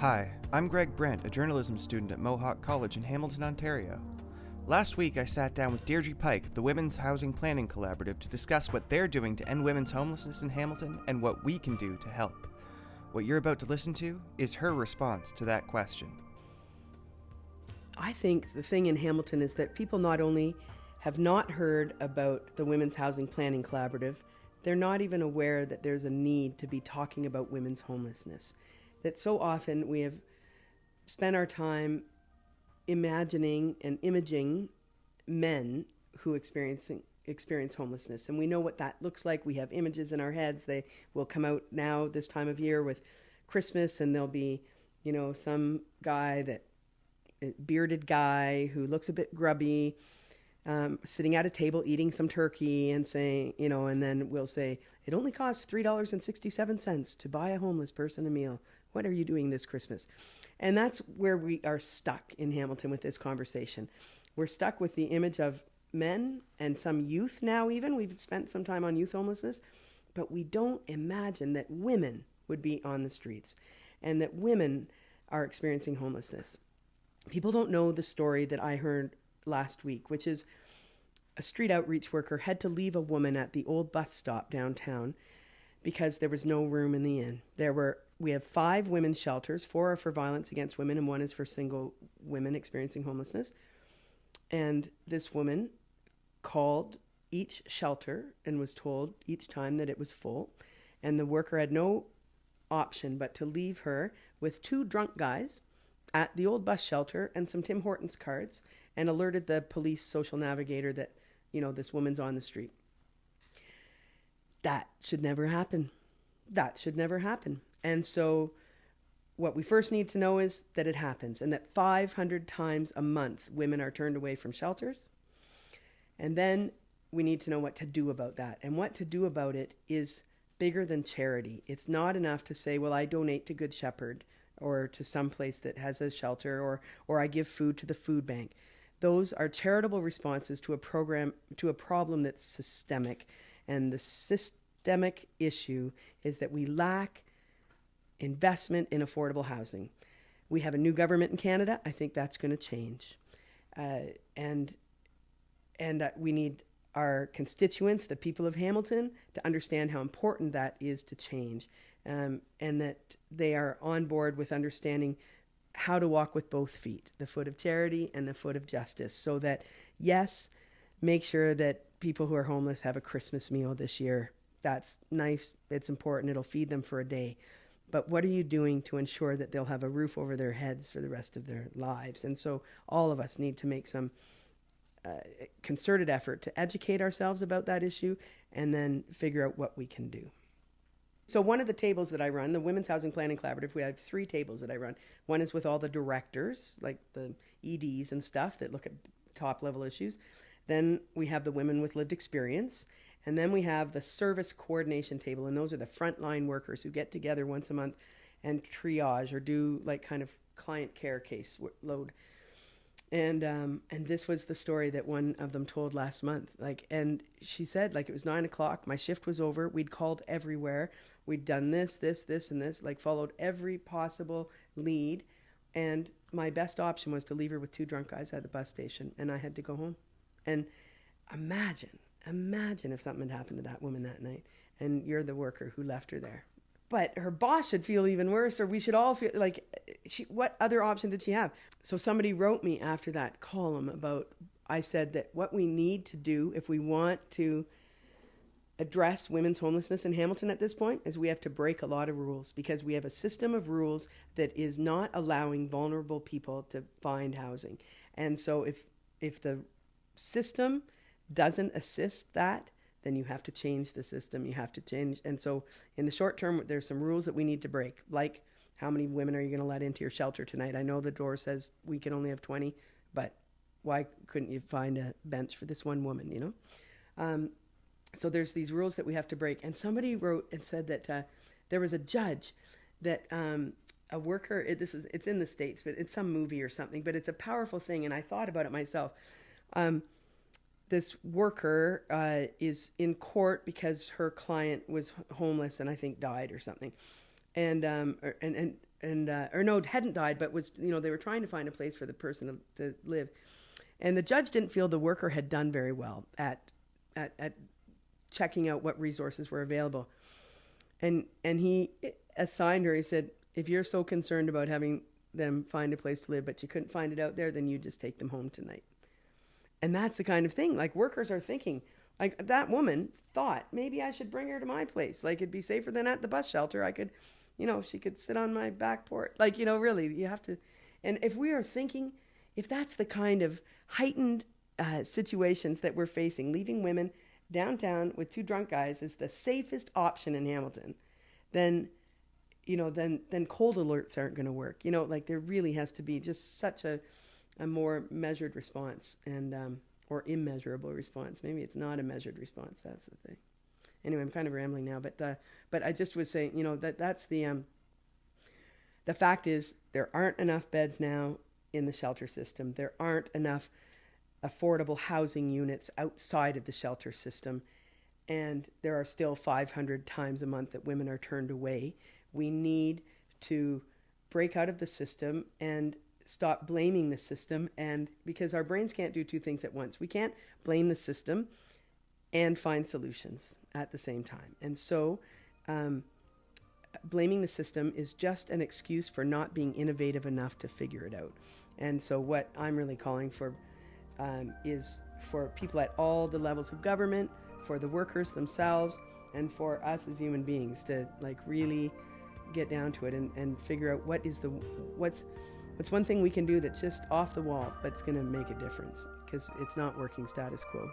Hi, I'm Greg Brent, a journalism student at Mohawk College in Hamilton, Ontario. Last week, I sat down with Deirdre Pike of the Women's Housing Planning Collaborative to discuss what they're doing to end women's homelessness in Hamilton and what we can do to help. What you're about to listen to is her response to that question. I think the thing in Hamilton is that people not only have not heard about the Women's Housing Planning Collaborative, they're not even aware that there's a need to be talking about women's homelessness. That so often we have spent our time imagining and imaging men who experience homelessness. And we know what that looks like. We have images in our heads. They will come out now this time of year with Christmas, and there'll be, some guy bearded guy who looks a bit grubby, sitting at a table eating some turkey and saying, and then we'll say, it only costs $3.67 to buy a homeless person a meal. What are you doing this Christmas? And that's where we are stuck in Hamilton with this conversation. We're stuck with the image of men and some youth now even. We've spent some time on youth homelessness, but we don't imagine that women would be on the streets and that women are experiencing homelessness. People don't know the story that I heard last week, which is a street outreach worker had to leave a woman at the old bus stop downtown because there was no room in the inn. We have 5 women's shelters. 4 are for violence against women and 1 is for single women experiencing homelessness. And this woman called each shelter and was told each time that it was full. And the worker had no option but to leave her with 2 drunk guys at the old bus shelter and some Tim Hortons cards, and alerted the police social navigator that, this woman's on the street. That should never happen. That should never happen. And so what we first need to know is that it happens, and that 500 times a month women are turned away from shelters. And then we need to know what to do about that. And what to do about it is bigger than charity. It's not enough to say, well, I donate to Good Shepherd or to some place that has a shelter, or I give food to the food bank. Those are charitable responses to a problem that's systemic. And the systemic issue is that we lack investment in affordable housing. We have a new government in Canada. I think that's going to change. And we need our constituents, the people of Hamilton, to understand how important that is to change. And that they are on board with understanding how to walk with both feet, the foot of charity and the foot of justice, so that, yes, make sure that people who are homeless have a Christmas meal this year. That's nice. It's important. It'll feed them for a day. But what are you doing to ensure that they'll have a roof over their heads for the rest of their lives? And so all of us need to make some concerted effort to educate ourselves about that issue and then figure out what we can do. So one of the tables that I run, the Women's Housing Planning Collaborative, we have 3 tables that I run. One is with all the directors, like the EDs and stuff that look at top level issues. Then we have the women with lived experience. And then we have the service coordination table, and those are the frontline workers who get together once a month and triage or do like kind of client care case load. And this was the story that one of them told last month. And she said, it was 9:00. My shift was over. We'd called everywhere. We'd done this, and this, followed every possible lead. And my best option was to leave her with 2 drunk guys at the bus station, and I had to go home. And imagine if something had happened to that woman that night, and you're the worker who left her there. But her boss should feel even worse, or we should all feel like, what other option did she have? So somebody wrote me after that column I said that what we need to do if we want to address women's homelessness in Hamilton at this point is we have to break a lot of rules, because we have a system of rules that is not allowing vulnerable people to find housing. And so if the system doesn't assist that, then you have to change the system. You have to change. And so in the short term, there's some rules that we need to break, like how many women are you going to let into your shelter tonight? I know the door says we can only have 20, but why couldn't you find a bench for this one woman, So there's these rules that we have to break. And somebody wrote and said that there was a judge that a worker, it's in the States, but it's some movie or something, but it's a powerful thing. And I thought about it myself. This worker is in court because her client was homeless and I think died or something. or no, hadn't died, but was, they were trying to find a place for the person to live. And the judge didn't feel the worker had done very well at checking out what resources were available. And he assigned her, he said, if you're so concerned about having them find a place to live, but you couldn't find it out there, then you just take them home tonight. And that's the kind of thing, like, workers are thinking, like, that woman thought, maybe I should bring her to my place. Like, it'd be safer than at the bus shelter. I could, she could sit on my back porch. Like, really, you have to. And if we are thinking, if that's the kind of heightened situations that we're facing, leaving women downtown with two drunk guys is the safest option in Hamilton, then cold alerts aren't going to work. Like, there really has to be just such a more measured response, and or immeasurable response. Maybe it's not a measured response. That's the thing. Anyway, I'm kind of rambling now, but I just was saying, that's the fact is there aren't enough beds now in the shelter system. There aren't enough affordable housing units outside of the shelter system, and there are still 500 times a month that women are turned away. We need to break out of the system and stop blaming the system, and because our brains can't do two things at once. We can't blame the system and find solutions at the same time. And so blaming the system is just an excuse for not being innovative enough to figure it out. And so what I'm really calling for is for people at all the levels of government, for the workers themselves, and for us as human beings to, like, really get down to it and figure out what's one thing we can do that's just off the wall, but it's going to make a difference, because it's not working status quo.